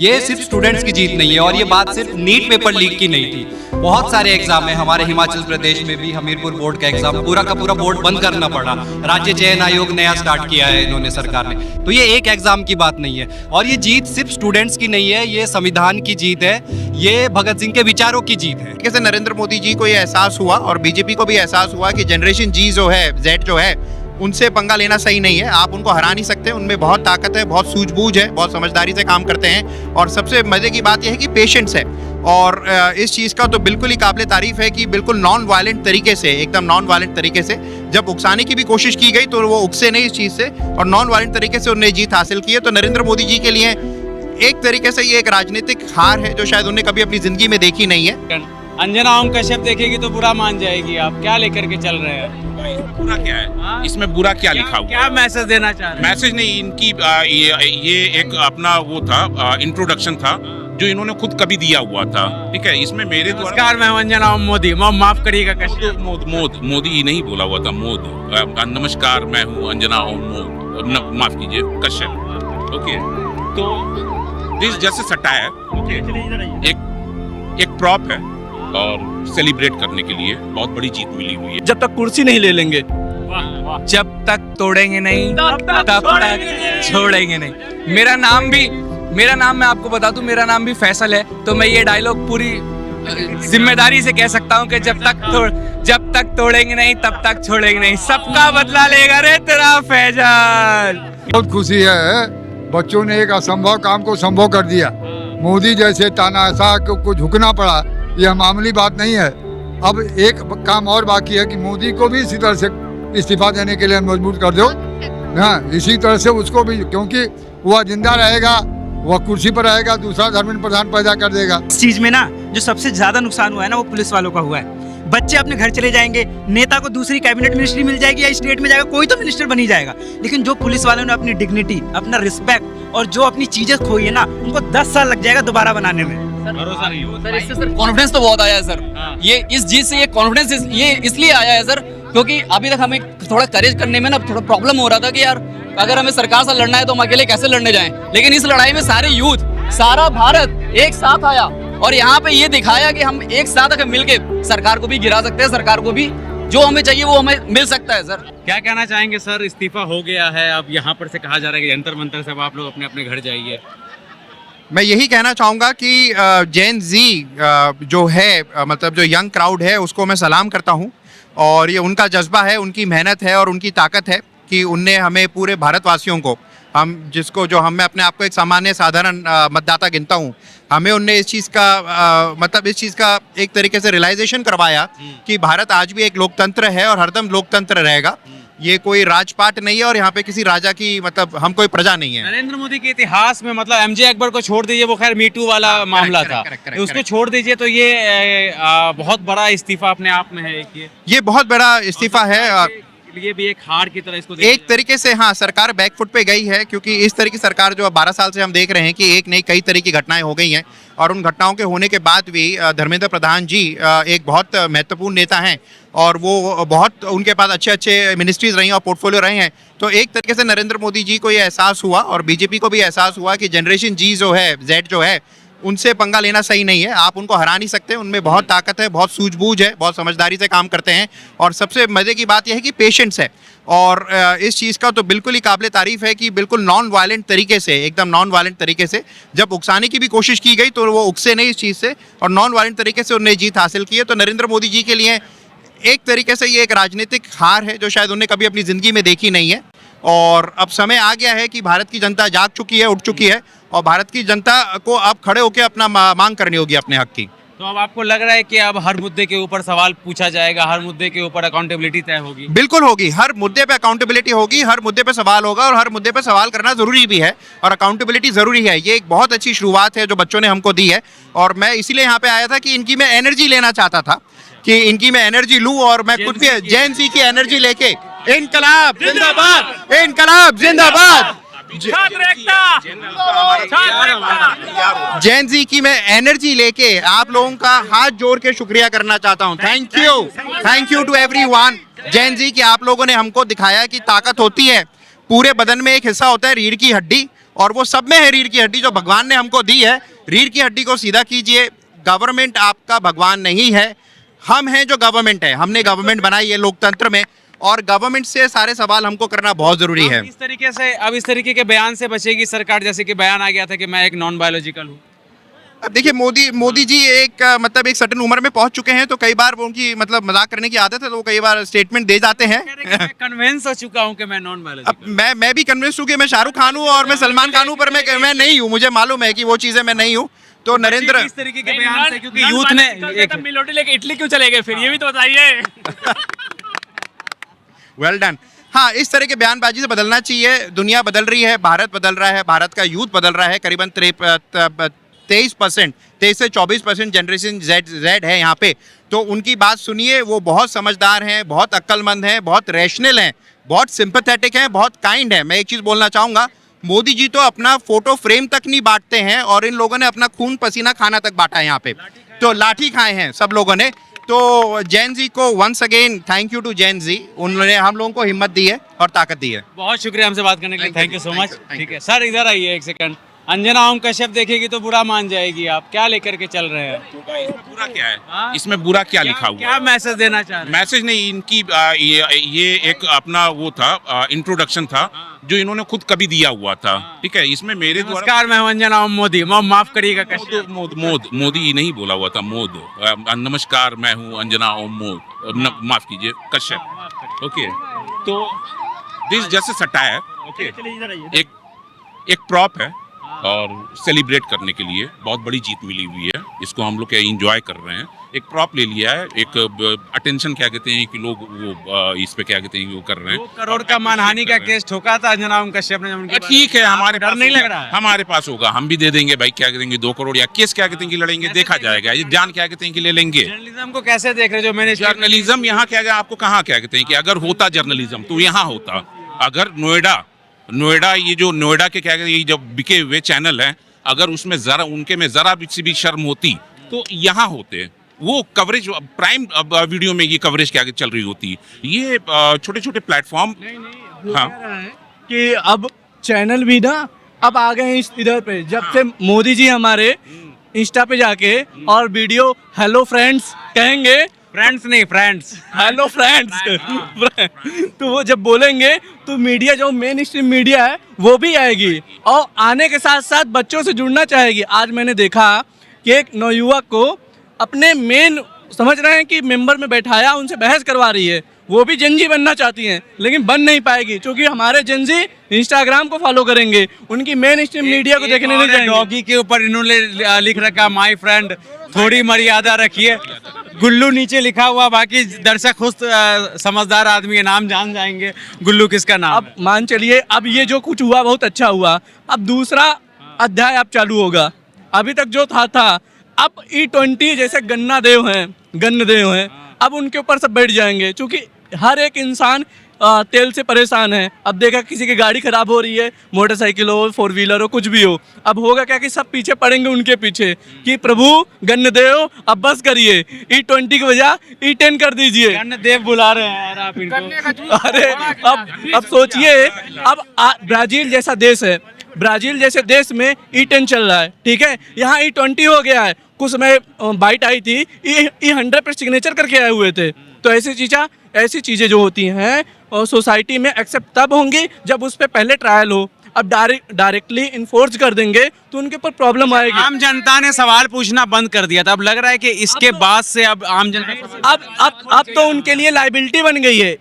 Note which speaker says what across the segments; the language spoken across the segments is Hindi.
Speaker 1: ये सिर्फ स्टूडेंट्स की जीत नहीं है और ये बात सिर्फ नीट पेपर लीक की नहीं थी। बहुत सारे एग्जाम है हमारे हिमाचल प्रदेश में भी, हमीरपुर बोर्ड का एग्जाम पूरा का पूरा बोर्ड बंद करना पड़ा। राज्य चयन आयोग नया स्टार्ट किया है इन्होंने, सरकार ने। तो ये एक एग्जाम की बात नहीं है और ये जीत सिर्फ स्टूडेंट्स की नहीं है, ये संविधान की जीत है, ये भगत सिंह के विचारों की जीत है।
Speaker 2: कैसे नरेंद्र मोदी जी को ये एहसास हुआ और बीजेपी को भी एहसास हुआ कि जनरेशन जी जो है, जेड जो है, उनसे पंगा लेना सही नहीं है। आप उनको हरा नहीं सकते, उनमें बहुत ताकत है, बहुत सूझबूझ है, बहुत समझदारी से काम करते हैं और सबसे मजे की बात यह है कि पेशेंस है। और इस चीज़ का तो बिल्कुल ही काबिल तारीफ है कि बिल्कुल नॉन वायलेंट तरीके से, एकदम नॉन वायलेंट तरीके से जब उकसाने की भी कोशिश की गई तो वो उकसे नहीं इस चीज़ से और नॉन वायलेंट तरीके से उन्हें जीत हासिल की है। तो नरेंद्र मोदी जी के लिए एक तरीके से ये एक राजनीतिक हार है जो शायद उन्हें कभी अपनी जिंदगी में देखी नहीं है।
Speaker 3: अंजना ओम कश्यप देखेगी तो बुरा मान जाएगी। आप क्या लेकर के चल रहे हैं?
Speaker 4: बुरा क्या है? इसमें बुरा क्या लिखा हुआ?
Speaker 3: क्या मैसेज देना चाह रहे हैं?
Speaker 4: मैसेज नहीं, इनकी ये एक अपना वो था, इंट्रोडक्शन था जो इन्होंने खुद कभी दिया हुआ था। ठीक है, इसमें मेरे द्वारा
Speaker 3: नमस्कार, मैं हूं अंजना ओम मोदी। माफ करिएगा कश्यप।
Speaker 4: मोदी नहीं बोला हुआ था, नमस्कार, मैं हूँ अंजना ओम माफ कीजिए, कश्यप। ओके, तो दिस जैसे सटायर एक प्रॉप है और सेलिब्रेट करने के लिए बहुत बड़ी जीत मिली हुई है।
Speaker 1: जब तक कुर्सी नहीं ले लेंगे,
Speaker 5: जब तक तोड़ेंगे नहीं तब तक छोड़ेंगे नहीं। मेरा नाम मैं आपको बता दूं, मेरा नाम भी फैसल है, तो मैं ये डायलॉग पूरी जिम्मेदारी से कह सकता हूं कि जब तक तोड़ेंगे नहीं तब तक छोड़ेंगे नहीं। सबका बदला लेगा रे तेरा फैजल।
Speaker 6: बहुत खुशी है, बच्चों ने एक असंभव काम को संभव कर दिया। मोदी जैसे तानाशाह को झुकना पड़ा, यह मामूली बात नहीं है। अब एक काम और बाकी है कि मोदी को भी इसी तरह से इस्तीफा देने के लिए मजबूर कर दो। हाँ, इसी तरह से उसको भी, क्योंकि वह जिंदा रहेगा, वह कुर्सी पर रहेगा, दूसरा धर्मेंद्र प्रधान पैदा कर देगा।
Speaker 7: इस चीज में ना जो सबसे ज्यादा नुकसान हुआ है ना, वो पुलिस वालों का हुआ है। बच्चे अपने घर चले जाएंगे, नेता को दूसरी कैबिनेट मिनिस्ट्री मिल जाएगी या स्टेट में जाएगा, कोई तो मिनिस्टर बन ही जाएगा। लेकिन जो पुलिस वालों ने अपनी डिग्निटी, अपना रिस्पेक्ट और जो अपनी चीजें खोई है ना, उनको 10 साल लग जाएगा दोबारा बनाने में।
Speaker 3: भरोसा नहीं हो
Speaker 8: सर, इससे सर कॉन्फिडेंस तो बहुत आया है सर। ये इस जीत से ये कॉन्फिडेंस ये इसलिए आया है सर क्योंकि अभी तक हमें थोड़ा करेज करने में ना थोड़ा प्रॉब्लम हो रहा था कि यार अगर हमें सरकार से लड़ना है तो हम अकेले कैसे लड़ने जाएं। लेकिन इस लड़ाई में सारे यूथ, सारा भारत एक साथ आया और यहाँ पे ये दिखाया कि हम एक साथ अगर मिलके सरकार को भी गिरा सकते हैं, सरकार को भी जो हमें चाहिए वो हमें मिल सकता है। सर
Speaker 3: क्या कहना चाहेंगे सर? इस्तीफा हो गया है, अब यहाँ पर से कहा जा रहा है कि जंतर मंतर से अब आप लोग अपने अपने घर जाइए।
Speaker 2: मैं यही कहना चाहूँगा कि जेन जी जो है, मतलब जो यंग क्राउड है, उसको मैं सलाम करता हूँ और ये उनका जज्बा है, उनकी मेहनत है और उनकी ताकत है कि उनने हमें पूरे भारतवासियों को, मैं अपने आप को एक सामान्य साधारण मतदाता गिनता हूँ, हमें उनने इस चीज़ का एक तरीके से रियलाइजेशन करवाया कि भारत आज भी एक लोकतंत्र है और हरदम लोकतंत्र रहेगा। ये कोई राजपाट नहीं है और यहाँ पे किसी राजा की, मतलब हम कोई प्रजा नहीं है।
Speaker 3: नरेंद्र मोदी के इतिहास में मतलब एमजे अकबर को छोड़ दीजिए, वो खैर मीटू वाला मामला था, उसको छोड़ दीजिए तो ये बहुत बड़ा इस्तीफा अपने आप में है।
Speaker 2: ये बहुत बड़ा इस्तीफा है,
Speaker 3: ये भी एक हार की तरह इसको
Speaker 2: एक तरीके से। हाँ, सरकार बैकफुट पे गई है क्योंकि इस तरह की सरकार जो 12 साल से हम देख रहे हैं कि एक नहीं कई तरह की घटनाएं हो गई हैं और उन घटनाओं के होने के बाद भी धर्मेंद्र प्रधान जी एक बहुत महत्वपूर्ण नेता हैं और वो बहुत, उनके पास अच्छे मिनिस्ट्रीज रही हैं और पोर्टफोलियो रहे हैं। तो एक तरीके से नरेंद्र मोदी जी को ये एहसास हुआ और बीजेपी को भी एहसास हुआ कि जनरेशन जी जो है, जेड जो है, उनसे पंगा लेना सही नहीं है। आप उनको हरा नहीं सकते, उनमें बहुत ताकत है, बहुत सूझबूझ है, बहुत समझदारी से काम करते हैं और सबसे मज़े की बात यह है कि पेशेंस है। और इस चीज़ का तो बिल्कुल ही काबिल तारीफ है कि बिल्कुल नॉन वायलेंट तरीके से, एकदम नॉन वायलेंट तरीके से जब उकसाने की भी कोशिश की गई तो वो उकसे नहीं इस चीज़ से और नॉन वायलेंट तरीके से उन्हें जीत हासिल की है। तो नरेंद्र मोदी जी के लिए एक तरीके से ये एक राजनीतिक हार है जो शायद उन्हें कभी अपनी ज़िंदगी में देखी नहीं है। और अब समय आ गया है कि भारत की जनता जाग चुकी है, उठ चुकी है और भारत की जनता को अब खड़े होकर अपना मांग करनी होगी अपने हक की।
Speaker 3: तो अब आपको लग रहा है कि अब हर मुद्दे के ऊपर सवाल पूछा जाएगा, हर मुद्दे के ऊपर अकाउंटेबिलिटी तय होगी?
Speaker 2: बिल्कुल होगी, हर मुद्दे पे अकाउंटेबिलिटी होगी, हर मुद्दे पे सवाल होगा और हर मुद्दे पे सवाल करना जरूरी भी है और अकाउंटेबिलिटी जरूरी है। ये एक बहुत अच्छी शुरुआत है जो बच्चों ने हमको दी है और मैं इसीलिए यहाँ पे आया था कि इनकी मैं एनर्जी लेना चाहता था, कि इनकी मैं एनर्जी लूँ और मैं खुद भी जेन सी की एनर्जी लेके, इनकलाब जिंदाबाद, इनकलाब जिंदाबाद, जैन जी की मैं एनर्जी लेके आप लोगों का हाथ जोड़ के शुक्रिया करना चाहता हूँ। Thank you to everyone. Jain ji की आप लोगों ने हमको दिखाया कि ताकत होती है, पूरे बदन में एक हिस्सा होता है रीढ़ की हड्डी और वो सब में है रीढ़ की हड्डी जो भगवान ने हमको दी है। रीढ़ की हड्डी को सीधा कीजिए। गवर्नमेंट आपका भगवान नहीं है, हम हैं जो गवर्नमेंट है। हमने गवर्नमेंट बनाई है लोकतंत्र में, और गवर्नमेंट से सारे सवाल हमको करना बहुत जरूरी है।
Speaker 3: अब इस तरीके के बयान से बचेगी सरकार, जैसे कि बयान आ गया था कि मैं एक नॉन बायोलॉजिकल हूँ।
Speaker 2: अब देखिए मोदी जी एक मतलब एक सर्टेन उम्र में पहुंच चुके हैं, तो कई बार वो उनकी मतलब मजाक करने की आदत है, तो वो कई बार स्टेटमेंट दे जाते हैं।
Speaker 3: मैं कन्विंस हो चुका हूँ कि मैं नॉन
Speaker 2: अब
Speaker 3: बायोलॉजिकल।
Speaker 2: मैं भी कन्विंस हूँ कि मैं शाहरुख खान हूँ और मैं सलमान खान हूँ, पर मैं नहीं हूँ। मुझे मालूम है कि वो चीजें मैं नहीं हूँ। तो नरेंद्र
Speaker 3: इस तरीके के बयान से, क्योंकि यूथ ने
Speaker 5: मिलोटी लेके इटली क्यों चले गए फिर, ये भी तो बताइए।
Speaker 2: Well done. हाँ, इस तरह के बयानबाजी से बदलना चाहिए। दुनिया बदल रही है, भारत बदल रहा है, भारत का यूथ बदल रहा है। करीबन 23 से 24% जनरेशन जेड है यहाँ पे। तो उनकी बात सुनिए, वो बहुत समझदार हैं, बहुत अक्लमंद हैं, बहुत रैशनल हैं, बहुत सिंपैथेटिक हैं, बहुत काइंड हैं। मैं एक चीज़ बोलना चाहूँगा, मोदी जी तो अपना फोटो फ्रेम तक नहीं बांटते हैं, और इन लोगों ने अपना खून पसीना खाना तक बांटा है यहाँ पे। तो लाठी खाए हैं सब लोगों ने। तो जैन जी को once again thank you to Jain ji, उन्होंने हम लोगों को हिम्मत दी है और ताकत दी है।
Speaker 3: बहुत शुक्रिया हमसे बात करने के लिए, thank you so much.
Speaker 2: thank you.
Speaker 3: ठीक है सर, इधर आइए एक सेकंड। अंजना ओम कश्यप देखेगी तो बुरा मान जाएगी, आप क्या लेकर के चल रहे हैं?
Speaker 4: बुरा क्या है इसमें, बुरा क्या लिखा हुआ
Speaker 3: क्या मैसेज देना चाह रहे हैं?
Speaker 4: मैसेज नहीं, इनकी ये एक अपना वो था, इंट्रोडक्शन था जो इन्होंने खुद कभी दिया हुआ था। ठीक है, इसमें मेरे द्वारा
Speaker 3: नमस्कार, मैं हूं अंजना ओम मोदी। माफ करिएगा कश्यप।
Speaker 4: मोदी नहीं बोला हुआ था, नमस्कार मैं हूँ अंजना ओम माफ कीजिए कश्यप। ओके, तो दिस जस्ट सटायर। ओके, एक प्रॉप है और सेलिब्रेट करने के लिए बहुत बड़ी जीत मिली हुई है, इसको हम लोग एंजॉय कर रहे हैं। एक प्रॉप ले लिया है, एक अटेंशन क्या कहते हैं कि लोग वो इस पे क्या कहते हैं वो कर रहे हैं।
Speaker 3: 2 करोड़ का मानहानि का केस ठोका था अंजना ओम कश्यप ने। उनके
Speaker 4: ठीक है, हमारे
Speaker 3: डर
Speaker 4: पास
Speaker 3: नहीं लग रहा है?
Speaker 4: हमारे पास होगा, हम भी दे देंगे भाई। क्या कहते हैं 2 करोड़ या केस क्या कहते हैं कि लड़ेंगे, देखा जाएगा। ये जान क्या कहते हैं कि ले लेंगे।
Speaker 3: जर्नलिज्म को कैसे देख रहे हो? जो मैंने
Speaker 4: जर्नलिज्म यहाँ क्या, आपको कहाँ क्या कहते हैं कि अगर होता जर्नलिज्म तो यहाँ होता। अगर नोएडा ये जो नोएडा के क्या कहते हैं, ये जब बिके हुए चैनल हैं, अगर उसमें जरा उनके में जरा भी शर्म होती तो यहाँ होते। वो कवरेज प्राइम वीडियो में ये कवरेज क्या चल रही होती। ये छोटे छोटे प्लेटफॉर्म। हाँ,
Speaker 5: कि अब चैनल भी ना अब आ गए हैं इधर पे, जब से मोदी जी हमारे इंस्टा पे जाके और वीडियो हेलो फ्रेंड्स कहेंगे,
Speaker 3: फ्रेंड्स नहीं फ्रेंड्स,
Speaker 5: हेलो फ्रेंड्स तो वो जब बोलेंगे तो मीडिया जो मेन स्ट्रीम मीडिया है वो भी आएगी, और आने के साथ साथ बच्चों से जुड़ना चाहेगी। आज मैंने देखा कि एक नवयुवक को अपने मेन समझ रहे हैं कि मेंबर में बैठाया, उनसे बहस करवा रही है। वो भी जेनजी बनना चाहती हैं, लेकिन बन नहीं पाएगी, क्योंकि हमारे जेनजी इंस्टाग्राम को फॉलो करेंगे, उनकी मेन स्ट्रीम मीडिया को देखने नहीं जाएंगे।
Speaker 3: डॉगी के ऊपर इन्होंने लिख रखा माय फ्रेंड, थोड़ी मर्यादा रखिए। गुल्लू नीचे लिखा हुआ, बाकी दर्शक खुद समझदार आदमी है, नाम जान जाएंगे गुल्लू किसका नाम।
Speaker 5: अब मान चलिए, अब ये जो कुछ हुआ बहुत अच्छा हुआ, अब दूसरा अध्याय अब चालू होगा। अभी तक जो था अब E20 जैसे गन्नादेव हैं, अब उनके ऊपर सब बैठ जाएंगे, क्योंकि हर एक इंसान तेल से परेशान है। अब देखा किसी की गाड़ी खराब हो रही है, मोटरसाइकिल हो, 4 व्हीलर हो, कुछ भी हो, अब होगा क्या कि सब पीछे पड़ेंगे उनके पीछे कि प्रभु गन्नदेव अब बस करिए, E20 की वजह E10 कर दीजिए।
Speaker 3: गन्नदेव बुला रहे हैं यार आप इनको।
Speaker 5: अरे अब सोचिए, अब ब्राजील जैसा देश है, ब्राजील जैसे देश में E10 चल रहा है, ठीक है, यहाँ E20 हो गया है। कुछ समय बाइट आई थी, E100 पर सिग्नेचर करके आए हुए थे। तो ऐसी चीज़ें जो होती हैं और सोसाइटी में एक्सेप्ट तब होंगी जब उस पर पहले ट्रायल हो। अब डायरेक्टली इन्फोर्स कर देंगे तो उनके ऊपर प्रॉब्लम आएगी।
Speaker 3: आम जनता ने सवाल पूछना बंद कर दिया था, अब लग रहा है कि इसके बाद से अब आम जनता
Speaker 5: अब तो उनके लिए लाइबिलिटी बन गई है।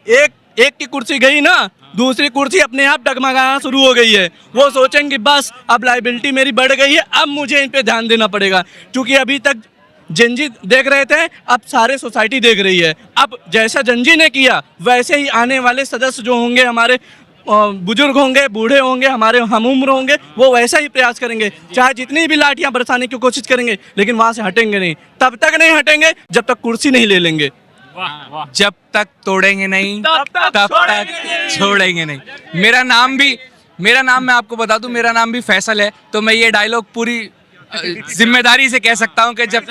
Speaker 5: एक की कुर्सी गई ना, दूसरी कुर्सी अपने आप डगमगाना शुरू हो गई है। वो सोचेंगे बस अब लाइबिलिटी मेरी बढ़ गई है, अब मुझे इन पे ध्यान देना पड़ेगा, क्योंकि अभी तक जंजी देख रहे थे, अब सारे सोसाइटी देख रही है। अब जैसा जंजी ने किया वैसे ही आने वाले सदस्य जो होंगे, हमारे बुजुर्ग होंगे, बूढ़े होंगे, हमारे हमउम्र होंगे, वो वैसा ही प्रयास करेंगे, चाहे जितनी भी लाठियां बरसाने की कोशिश करेंगे, लेकिन वहां से हटेंगे नहीं। तब तक नहीं हटेंगे जब तक कुर्सी नहीं ले लेंगे। जब तक तोड़ेंगे नहीं तब तक छोड़ेंगे नहीं। मेरा नाम मैं आपको बता दूं, मेरा नाम भी फैसल है, तो मैं ये डायलॉग पूरी जिम्मेदारी से कह सकता हूँ कि जब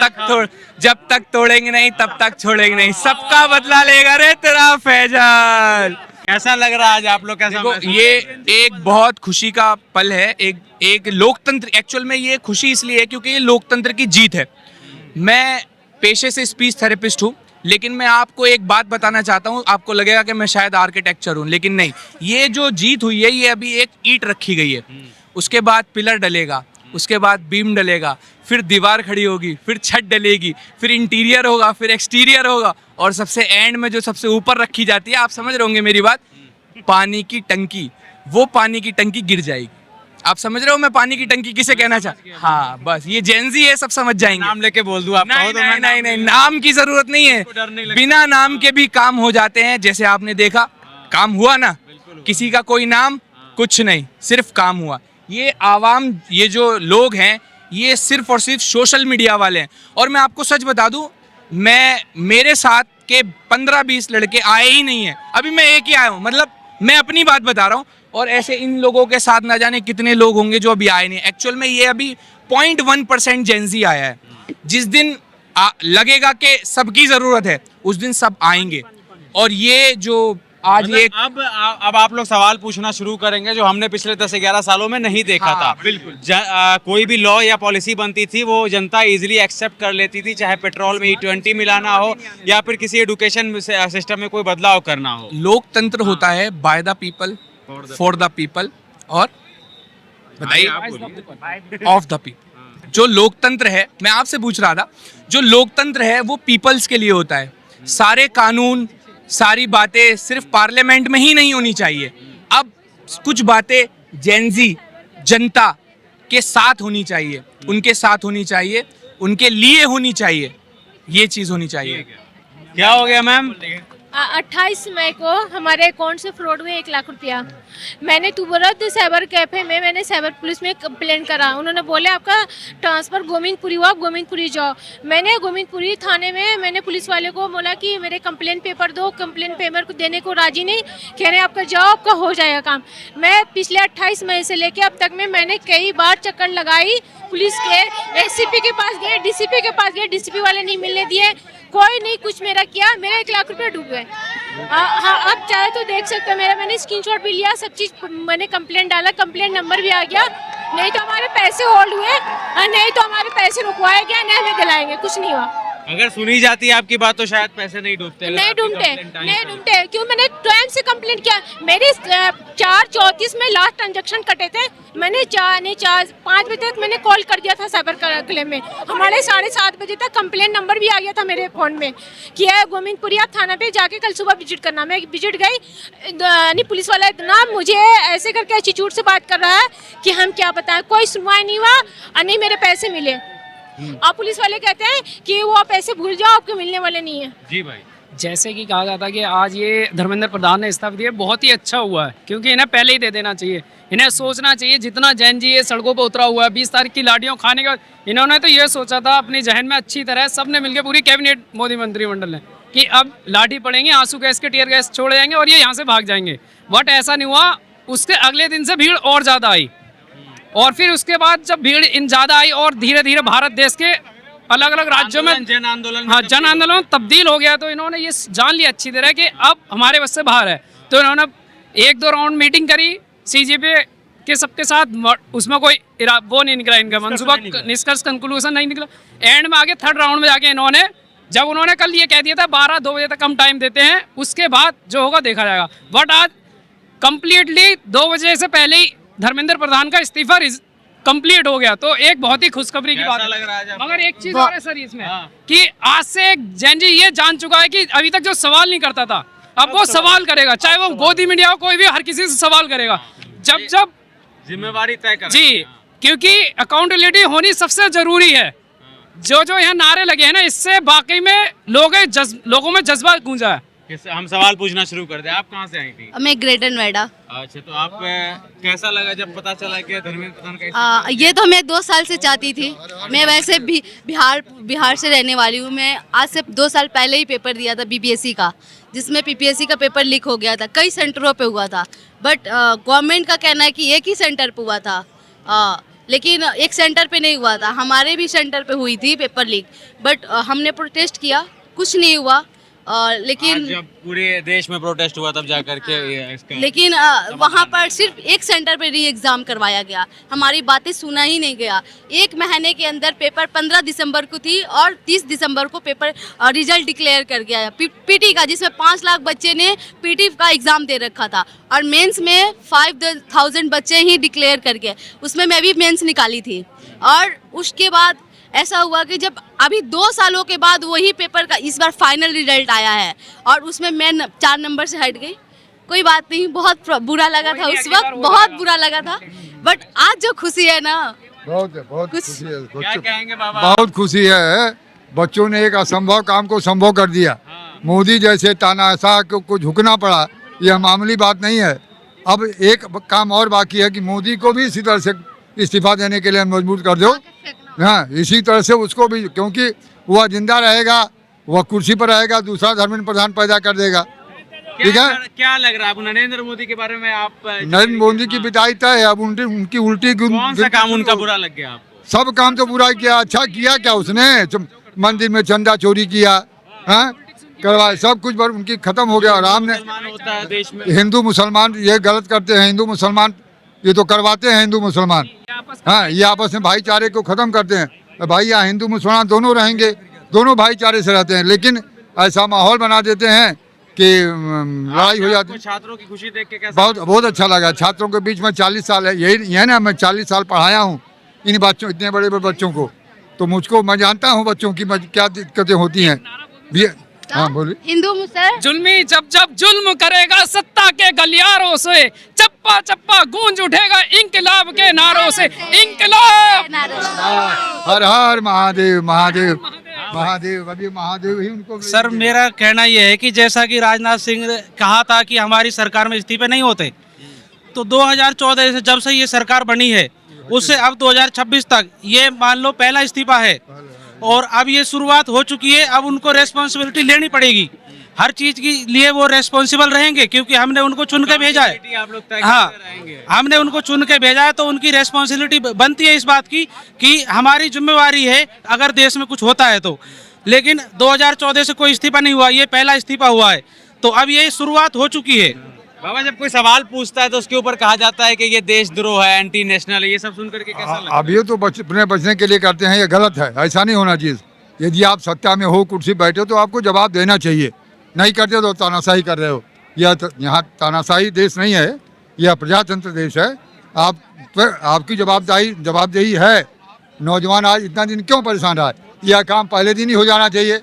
Speaker 5: तक तोड़ेंगे नहीं तब तक छोड़ेंगे नहीं। सबका बदला लेगा रे तेरा फैजल।
Speaker 3: कैसा लग रहा है आज आप लोग, कैसा
Speaker 5: देखो
Speaker 3: महसूस?
Speaker 5: ये एक बहुत खुशी का पल है, एक लोकतंत्र, एक्चुअल में ये खुशी इसलिए है क्योंकि ये लोकतंत्र की जीत है। मैं पेशे से स्पीच थेरेपिस्ट हूँ, लेकिन मैं आपको एक बात बताना चाहता हूँ, आपको लगेगा कि मैं शायद आर्किटेक्चर हूँ, लेकिन नहीं। ये जो जीत हुई है, ये अभी एक ईंट रखी गई है, उसके बाद पिलर डलेगा, उसके बाद बीम डलेगा, फिर दीवार खड़ी होगी, फिर छत डलेगी, फिर इंटीरियर होगा, फिर एक्सटीरियर होगा, और सबसे एंड में जो सबसे ऊपर रखी जाती है, आप समझ रहे होंगे मेरी बात, पानी की टंकी। वो पानी की टंकी गिर जाएगी। आप समझ रहे हो मैं पानी की टंकी किसे कहना चाहता? हाँ, बस ये जेंजी है, सब समझ जाएंगे।
Speaker 3: नाम लेके बोल दूं आप?
Speaker 5: नहीं, नहीं, नहीं, नहीं, नाम की जरूरत नहीं है, बिना नाम के भी काम हो जाते हैं। जैसे आपने देखा काम हुआ ना, किसी का कोई नाम कुछ नहीं, सिर्फ काम हुआ। ये आवाम, ये जो लोग हैं, ये सिर्फ और सिर्फ सोशल मीडिया वाले हैं। और मैं आपको सच बता दूं, मेरे साथ के 15-20 लड़के आए ही नहीं हैं, अभी मैं एक ही आया हूँ, मतलब मैं अपनी बात बता रहा हूँ। और ऐसे इन लोगों के साथ ना जाने कितने लोग होंगे जो अभी आए नहीं। एक्चुअल में ये अभी 0.1% जेंजी आया है। जिस दिन लगेगा कि सबकी ज़रूरत है, उस दिन सब आएंगे। और ये जो आज
Speaker 3: मतलब
Speaker 5: एक
Speaker 3: अब आप लोग सवाल पूछना शुरू करेंगे जो हमने पिछले 10-11 सालों में नहीं देखा
Speaker 5: हाँ,
Speaker 3: था।
Speaker 5: बिल्कुल।
Speaker 3: कोई भी लॉ या पॉलिसी बनती थी, वो जनता इजीली एक्सेप्ट कर लेती थी, चाहे पेट्रोल में E20 मिलाना हो या फिर किसी एजुकेशन सिस्टम में कोई बदलाव करना हो।
Speaker 5: लोकतंत्र होता है by the people, for the people, और बताइए ऑफ द पीपल। जो लोकतंत्र है, मैं आपसे पूछ रहा था, जो लोकतंत्र है वो पीपल्स के लिए होता है। सारे कानून, सारी बातें सिर्फ पार्लियामेंट में ही नहीं होनी चाहिए। अब कुछ बातें जेंजी जनता के साथ होनी चाहिए, उनके साथ होनी चाहिए, उनके लिए होनी चाहिए, ये चीज़ होनी चाहिए।
Speaker 3: क्या हो गया मैम?
Speaker 9: 28 मई को हमारे अकाउंट से फ्रॉड हुए 1 लाख रुपया। मैंने तुरंत साइबर कैफे में, मैंने साइबर पुलिस में कंप्लेन करा। उन्होंने बोले आपका ट्रांसफ़र गोविंदपुरी हुआ, गोविंदपुरी जाओ। मैंने गोविंदपुरी थाने में मैंने पुलिस वाले को बोला कि मेरे कंप्लेन पेपर दो, कंप्लेन पेपर को देने को राजी नहीं, कह रहे हैं आपका जाओ, आपका हो जाएगा काम। मैं पिछले 28 मई से लेके अब तक में मैंने कई बार चक्कर लगाई, पुलिस के एसीपी के पास गए, डीसीपी के पास गए, डीसीपी वाले नहीं मिलने दिए, कोई नहीं कुछ मेरा किया। मेरा 1 लाख रुपया डूब गए। हाँ, आप चाहे तो देख सकते हो, मैंने स्क्रीनशॉट भी लिया, सब चीज़ मैंने कंप्लेंट डाला, कंप्लेंट नंबर भी आ गया। नहीं तो हमारे पैसे होल्ड हुए, नहीं तो हमारे पैसे रुकवाए गए, नहीं हमें दिलाएंगे, कुछ नहीं हुआ।
Speaker 3: अगर सुनी जाती है आपकी बात तो शायद पैसे नहीं डूबते।
Speaker 9: नहीं डूबते क्यों? मैंने टाइम से कंप्लेंट किया। मेरे 4:34 में लास्ट ट्रांजैक्शन कटे थे। मैंने 5 बजे तक मैंने कॉल कर दिया था साइबर क्लेम में। हमारे 7:30 बजे तक कंप्लेंट नंबर भी आ गया था मेरे फ़ोन में कि है गोविंदपुरी, आप थाना पे जाके कल सुबह विजिट करना। मैं विजिट गई, नहीं पुलिस वाला इतना मुझे ऐसे करके एटीट्यूड से बात कर रहा है कि हम क्या बताएं, कोई सुनवाई नहीं हुआ और नहीं मेरे पैसे मिले। आप पुलिस वाले कहते हैं कि वो आप पैसे भूल जाओ, आपको मिलने वाले नहीं है।
Speaker 3: जी भाई,
Speaker 10: जैसे कि कहा जाता है कि आज ये धर्मेंद्र प्रधान ने इस्तीफा दिया, बहुत ही अच्छा हुआ है, क्योंकि इन्हें पहले ही दे देना चाहिए। इन्हें सोचना चाहिए, जितना जैन जी ये सड़कों पर उतरा हुआ है 20 तारीख की लाठियों खाने के बाद, इन्होंने तो ये सोचा था अपने जहन में अच्छी तरह, सब ने मिलकर, पूरी कैबिनेट, मोदी मंत्रिमंडल ने, कि अब लाठी पड़ेंगे, आंसू गैस के टीयर गैस छोड़े जाएंगे और ये यहाँ से भाग जाएंगे। बट ऐसा नहीं हुआ। उसके अगले दिन से भीड़ और ज़्यादा आई, और फिर उसके बाद जब भीड़ इन ज़्यादा आई और धीरे धीरे भारत देश के अलग अलग राज्यों में
Speaker 3: जन आंदोलन,
Speaker 10: हाँ, जन आंदोलन तब्दील हो गया। तो इन्होंने ये जान लिया अच्छी तरह कि अब हमारे बस से बाहर है। तो इन्होंने 1-2 राउंड मीटिंग करी सीजीपी के सबके साथ, उसमें कोई वो नहीं निकला, इनका मंसूबा निष्कर्ष कंक्लूजन नहीं निकला। एंड में आगे 3rd राउंड में जाके इन्होंने, जब उन्होंने कल ये कह दिया था 12-2 बजे तक हम टाइम देते हैं, उसके बाद जो होगा देखा जाएगा। बट आज कंप्लीटली 2 बजे से पहले ही धर्मेंद्र प्रधान का इस्तीफा कंप्लीट हो गया। तो एक बहुत ही खुशखबरी की बात
Speaker 3: लग रहा है।
Speaker 10: मगर एक चीज और है सर इसमें, कि आज से जैन जी ये जान चुका है कि अभी तक जो सवाल नहीं करता था, अब वो सवाल करेगा, चाहे वो गोदी मीडिया हो, कोई भी, हर किसी से सवाल करेगा। जब
Speaker 3: जिम्मेवारी तय कर
Speaker 10: जी, क्योंकि अकाउंटेबिलिटी होनी सबसे जरूरी है। जो यहाँ नारे लगे हैं ना, इससे वाकई में लोगों में जज्बा गूंजा है।
Speaker 3: हम सवाल पूछना शुरू कर दे। आप कहाँ से आई थी?
Speaker 11: मैं ग्रेटर नोएडा।
Speaker 3: अच्छा, तो आप कैसा लगा जब पता चला कि धर्मेंद्र प्रधान का?
Speaker 11: ये तो मैं 2 साल से चाहती थी। मैं वैसे भी बिहार से रहने वाली हूँ। मैं आज से 2 साल पहले ही पेपर दिया था बीपीएससी का, जिसमें पीपीएससी का पेपर लीक हो गया था, कई सेंटरों पे हुआ था। बट गवर्नमेंट का कहना है कि एक ही सेंटर पे हुआ था, लेकिन एक सेंटर पे नहीं हुआ था। हमारे भी सेंटर पे हुई थी पेपर लीक, बट हमने प्रोटेस्ट किया, कुछ नहीं हुआ। लेकिन
Speaker 3: आज जब पूरे देश में प्रोटेस्ट हुआ तब जाकर के इसका
Speaker 11: लेकिन वहाँ पर सिर्फ एक सेंटर पे री एग्ज़ाम करवाया गया, हमारी बातें सुना ही नहीं गया। एक महीने के अंदर पेपर 15 दिसंबर को थी और 30 दिसंबर को पेपर रिजल्ट डिक्लेयर कर गया पीटी का, जिसमें 5 लाख बच्चे ने पीटी का एग्ज़ाम दे रखा था और मेंस में 5000 बच्चे ही डिक्लेयर कर गए, उसमें मैं भी मेंस निकाली थी। और उसके बाद ऐसा हुआ कि जब अभी 2 सालों के बाद वही पेपर का इस बार फाइनल रिजल्ट आया है और उसमें मैं 4 नंबर से हट गई। कोई बात नहीं, बहुत बुरा लगा था उस वक्त, बहुत बुरा लगा था, बट आज जो खुशी है ना,
Speaker 6: बहुत
Speaker 11: कुछ-
Speaker 6: खुशी है।
Speaker 3: क्या कहेंगे बाबा?
Speaker 6: बहुत खुशी है। बच्चों ने एक असंभव काम को संभव कर दिया। मोदी जैसे तानाशाह को झुकना पड़ा, यह मामूली बात नहीं है। अब एक काम और बाकी है कि मोदी को भी इसी तरह से इस्तीफा देने के लिए मजबूर कर दो। हाँ, इसी तरह से उसको भी, क्योंकि वह जिंदा रहेगा, वह कुर्सी पर रहेगा, दूसरा धर्मेंद्र प्रधान पैदा कर देगा। ठीक है,
Speaker 3: क्या लग रहा है आपको नरेंद्र मोदी के बारे में? आप
Speaker 6: नरेंद्र मोदी की पिटाई तय है। अब उनकी उल्टी
Speaker 3: कौन सा काम उनका बुरा लग गया आपको?
Speaker 6: सब काम तो बुरा किया, अच्छा किया क्या उसने? मंदिर में चंदा चोरी किया, हाँ करवाया, सब कुछ उनकी खत्म हो गया। राम ने
Speaker 3: होता है देश में
Speaker 6: हिंदू मुसलमान ये गलत करते हैं, हिंदू मुसलमान ये तो करवाते हैं हिंदू मुसलमान, हाँ ये आपस में भाईचारे को खत्म करते हैं। भाई यहाँ हिंदू मुसलमान दोनों रहेंगे, दोनों भाईचारे से रहते हैं, लेकिन ऐसा माहौल बना देते हैं कि लड़ाई हो जाती है।
Speaker 3: छात्रों की खुशी देख के कैसा?
Speaker 6: बहुत अच्छा लगा। छात्रों के बीच में 40 साल है, यही ना, मैं 40 साल पढ़ाया हूँ इन बच्चों, इतने बड़े बड़े बच्चों को, तो मुझको मैं जानता हूँ बच्चों की क्या दिक्कतें होती हैं। हाँ बोलिए।
Speaker 11: हिंदू मुसलमान
Speaker 10: जुल्मी जब जब जुल्म करेगा सत्ता के गलियारों से, चप्पा चप्पा गूंज उठेगा इंकलाब के नारों से। इंकलाब।
Speaker 6: हर हर महादेव महादेव महादेव, अभी महादेव ही उनको।
Speaker 12: सर मेरा कहना यह है कि जैसा कि राजनाथ सिंह ने कहा था कि हमारी सरकार में इस्तीफे नहीं होते, तो 2014 से जब से ये सरकार बनी है उससे अब 2026 तक ये मान लो पहला इस्तीफा है और अब ये शुरुआत हो चुकी है। अब उनको रेस्पॉन्सिबिलिटी लेनी पड़ेगी, हर चीज के लिए वो रेस्पॉन्सिबल रहेंगे क्योंकि हमने उनको चुन के भेजा है।
Speaker 3: आप लोग तय
Speaker 12: हाँ,
Speaker 3: करते रहेंगे।
Speaker 12: हमने उनको चुन के भेजा है तो उनकी रेस्पॉन्सिबिलिटी बनती है इस बात की कि हमारी जिम्मेवारी है अगर देश में कुछ होता है तो। लेकिन 2014 से कोई इस्तीफा नहीं हुआ, ये पहला इस्तीफा हुआ है, तो अब ये शुरुआत हो चुकी है।
Speaker 3: बाबा जब कोई सवाल पूछता है तो उसके ऊपर कहा जाता है कि ये देशद्रोह है, एंटी नेशनल है, ये सब सुन करके कैसा लगता है?
Speaker 6: अब ये तो अपने बचने के लिए करते हैं, ये गलत है, ऐसा नहीं होना चाहिए। यदि आप सत्ता में हो, कुर्सी बैठे हो, तो आपको जवाब देना चाहिए, नहीं करते तो तानाशाही कर रहे हो। यह यहाँ तानाशाही देश नहीं है, यह प्रजातंत्र देश है। आपकी जवाबदेही है। नौजवान आज इतना दिन क्यों परेशान रहा है? यह काम पहले दिन ही हो जाना चाहिए,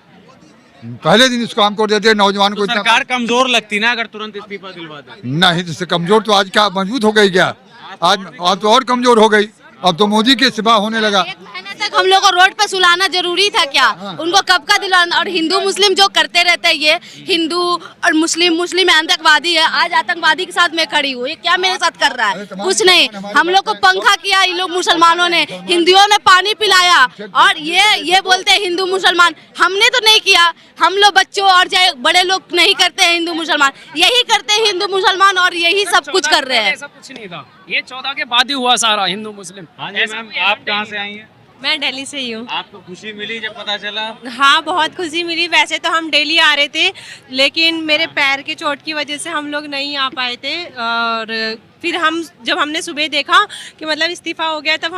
Speaker 6: पहले दिन इस काम को देते नौजवान को।
Speaker 3: सरकार कमजोर लगती ना अगर तुरंत इस्तीफा दिलवा दे?
Speaker 6: नहीं, इससे कमजोर तो आज क्या मजबूत हो गई क्या? आज तो और कमजोर हो गई, अब तो मोदी के सिवा होने लगा।
Speaker 11: एक महीने तक हम लोग को रोड पे सुलाना जरूरी था क्या? उनको कब का दिलाना? और हिंदू मुस्लिम जो करते रहते हैं, ये हिंदू और मुस्लिम आतंकवादी है। आज आतंकवादी के साथ मैं खड़ी हूँ, ये क्या मेरे साथ कर रहा है? कुछ नहीं। हम लोग को पंखा किया इन लोग मुसलमानों ने, हिंदुओं ने पानी पिलाया, और ये बोलते हैं हिंदू मुसलमान। हमने तो नहीं किया, हम लोग बच्चों और चाहे बड़े लोग नहीं करते हैं हिंदू मुसलमान, यही करते हैं हिंदू मुसलमान और यही सब कुछ कर रहे हैं।
Speaker 10: ऐसा कुछ नहीं था, ये 14 के बाद ही हुआ सारा हिंदू मुस्लिम।
Speaker 3: हाँ जी मैम, आप कहाँ से आई हैं?
Speaker 13: मैं दिल्ली से ही हूँ।
Speaker 3: आपको खुशी मिली जब पता चला?
Speaker 13: हाँ, बहुत खुशी मिली। वैसे तो हम डेली आ रहे थे, लेकिन मेरे पैर के चोट की वजह से हम लोग नहीं आ पाए थे। और फिर जब हमने सुबह देखा कि मतलब इस्तीफा हो गया, तब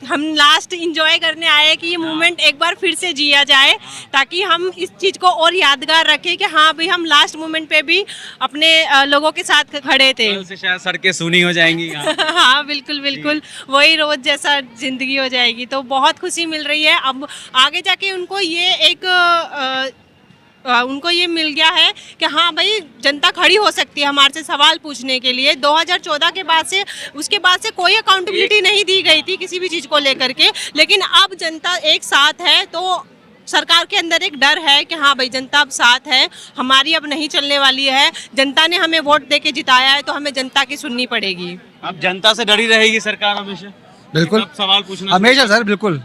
Speaker 13: हम लास्ट इंजॉय करने आए कि ये मूवमेंट एक बार फिर से जिया जाए, ताकि हम इस चीज़ को और यादगार रखें कि हाँ भाई हम लास्ट मोमेंट पे भी अपने लोगों के साथ खड़े थे।
Speaker 3: कल से शायद सड़कें सूनी हो जाएंगी।
Speaker 13: हाँ बिल्कुल बिल्कुल, वही रोज जैसा जिंदगी हो जाएगी। तो बहुत खुशी मिल रही है। अब आगे जाके उनको ये मिल गया है कि हाँ भाई जनता खड़ी हो सकती है हमारे से सवाल पूछने के लिए। 2014 के बाद से, उसके बाद से कोई अकाउंटेबिलिटी नहीं दी गई थी किसी भी चीज़ को लेकर के, लेकिन अब जनता एक साथ है, तो सरकार के अंदर एक डर है कि हाँ भाई जनता अब साथ है, हमारी अब नहीं चलने वाली है। जनता ने हमें वोट दे के जिताया है, तो हमें जनता की सुननी पड़ेगी।
Speaker 3: अब जनता से डरी रहेगी सरकार हमेशा?
Speaker 1: बिल्कुल,
Speaker 3: सवाल पूछना
Speaker 1: हमेशा सर, बिल्कुल।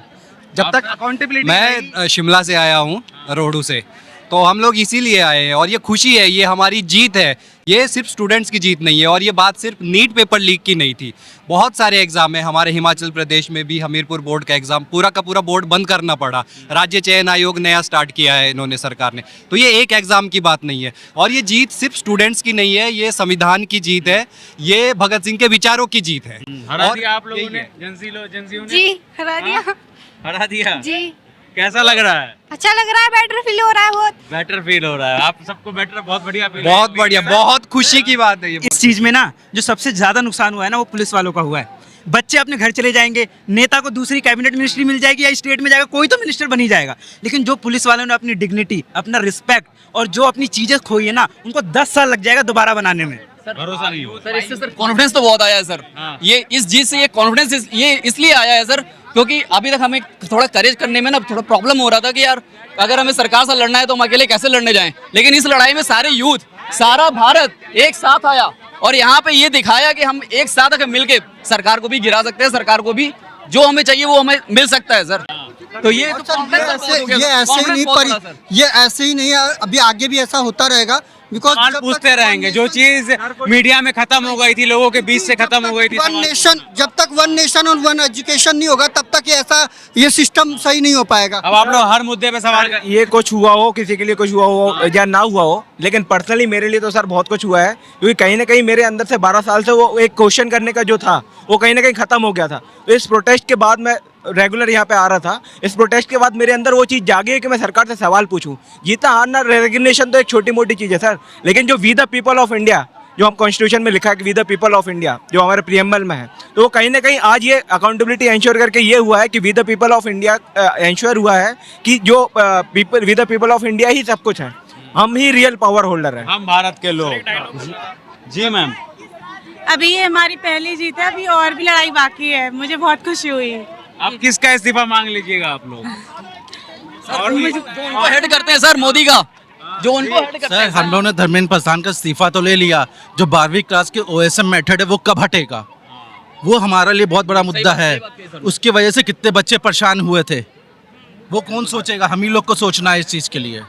Speaker 1: जब तक
Speaker 3: अकाउंटेबिलिटी।
Speaker 1: मैं शिमला से आया हूँ, रोहडू से, तो हम लोग इसीलिए आए हैं और ये खुशी है, ये हमारी जीत है ये सिर्फ स्टूडेंट्स की जीत नहीं है और ये बात सिर्फ नीट पेपर लीक की नहीं थी। बहुत सारे एग्जाम है हमारे हिमाचल प्रदेश में भी, हमीरपुर बोर्ड का एग्जाम पूरा का पूरा बोर्ड बंद करना पड़ा। राज्य चयन आयोग नया स्टार्ट किया है इन्होंने, सरकार ने। तो ये एक एग्जाम की बात नहीं है और ये जीत सिर्फ स्टूडेंट्स की नहीं है, ये संविधान की जीत है, ये भगत सिंह के विचारों की जीत है।
Speaker 3: हरा
Speaker 1: और
Speaker 3: दिया आप लोगों ने, जंजीलों ने
Speaker 11: जी हरा दिया।
Speaker 3: हरा दिया।
Speaker 11: जी
Speaker 3: कैसा लग रहा है?
Speaker 11: अच्छा लग रहा है, बेटर फील हो रहा है बहुत।
Speaker 3: बेटर फील हो रहा है, आप सबको बेटर, बहुत बढ़िया feel
Speaker 1: बहुत
Speaker 3: है।
Speaker 1: बढ़िया, बहुत खुशी की बात है ये।
Speaker 7: इस चीज में ना जो सबसे ज्यादा नुकसान हुआ है ना वो पुलिस वालों का हुआ है। बच्चे अपने घर चले जाएंगे, नेता को दूसरी कैबिनेट मिनिस्ट्री मिल जाएगी या स्टेट में जाएगा, कोई तो मिनिस्टर बन ही जाएगा। लेकिन जो पुलिस वालों ने अपनी डिग्निटी, अपना रिस्पेक्ट और जो अपनी चीजें खोई है ना, उनको 10 साल लग जाएगा दोबारा बनाने में।
Speaker 3: भरोसा नहीं हो
Speaker 8: सर इससे सर कॉन्फिडेंस तो बहुत आया है सर। ये इस जीत से ये कॉन्फिडेंस ये इसलिए आया है सर क्योंकि अभी तक हमें थोड़ा करेज करने में ना थोड़ा प्रॉब्लम हो रहा था कि यार अगर हमें सरकार से लड़ना है तो हम अकेले कैसे लड़ने जाएं। लेकिन इस लड़ाई में सारे यूथ, सारा भारत एक साथ आया और यहाँ पे ये दिखाया कि हम एक साथ अगर मिलके सरकार को भी गिरा सकते हैं, सरकार को भी जो हमें चाहिए वो हमें मिल सकता है सर। तो ये
Speaker 14: ऐसे ही नहीं है, अभी आगे भी ऐसा होता रहेगा।
Speaker 3: सवाल पूछते रहेंगे, जो चीज मीडिया में खत्म हो गई थी, लोगों के बीच से खत्म हो गई थी।
Speaker 14: वन नेशन, जब तक वन नेशन और वन एजुकेशन नहीं होगा तब तक ये सिस्टम सही नहीं हो पाएगा।
Speaker 3: अब आप लोग हर मुद्दे पे सवाल कर,
Speaker 12: ये कुछ हुआ हो, किसी के लिए कुछ हुआ हो या ना हुआ हो, लेकिन पर्सनली मेरे लिए तो सर बहुत कुछ हुआ है। क्योंकि कहीं ना कहीं मेरे अंदर से 12 साल से वो एक क्वेश्चन करने का जो था वो कहीं ना कहीं खत्म हो गया था। तो इस प्रोटेस्ट के बाद मैं रेगुलर यहाँ पे आ रहा था। इस प्रोटेस्ट के बाद मेरे अंदर वो चीज़ जागी है कि मैं सरकार से सवाल पूछूं। जीतना हारना, रेजिग्नेशन तो एक छोटी मोटी चीज़ है सर, लेकिन जो we the people of India, जो हम कॉन्स्टिट्यूशन में लिखा है कि we the people of India, जो हमारे प्रीएम्बल में है, तो वो कहीं ना कहीं आज ये अकाउंटेबिलिटी इंश्योर करके ये हुआ है कि we the people of India ensure हुआ है कि जो people, we the people of India ही सब कुछ है, हम ही रियल पावर होल्डर हैं,
Speaker 3: हम भारत के लोग। जी मैम,
Speaker 13: अभी ये हमारी पहली जीत है, अभी और भी लड़ाई बाकी है। मुझे बहुत खुशी हुई।
Speaker 3: आप किसका इस्तीफा मांग लीजिएगा आप लोग?
Speaker 8: और जो उनको हेड करते हैं सर, मोदी का, जो उनको हेड करते हैं।
Speaker 15: सर हम लोगों ने धर्मेंद्र प्रधान का इस्तीफा तो ले लिया, जो 12वीं क्लास के OSM मेथड है वो कब हटेगा? वो हमारे लिए बहुत बड़ा मुद्दा है। उसकी वजह से कितने बच्चे परेशान हुए थे, वो कौन सोचेगा? हम ही लोग को सोचना है इस चीज़ के लिए।